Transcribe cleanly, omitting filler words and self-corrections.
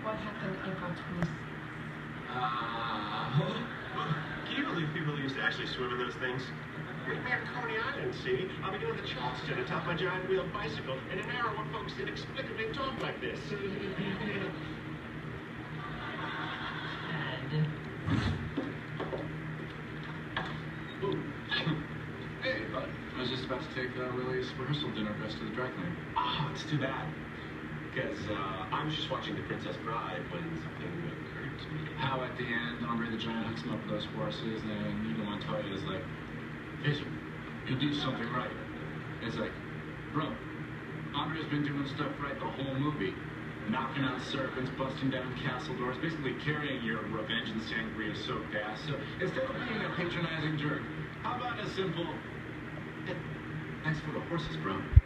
What happened in Vaucluse? Can you believe people used to actually swim in those things? Right there at Coney Island, see? I'll be doing the Charleston atop my giant wheel bicycle in an hour when folks inexplicably talk like this. Ooh. Hey, bud. I was just about to take Lily's rehearsal dinner dress to the dry cleaner. Oh, it's too bad. Because I was just watching The Princess Bride when something occurred to me. How at the end, Andre the Giant hooks him up with those horses, and Inigo Montoya is like, "Listen, you did something right." And it's like, bro, Andre's been doing stuff right the whole movie. Knocking out serpents, busting down castle doors, basically carrying your revenge and sangria soaked ass. So instead of being a patronizing jerk, how about a simple, thanks for the horses, bro?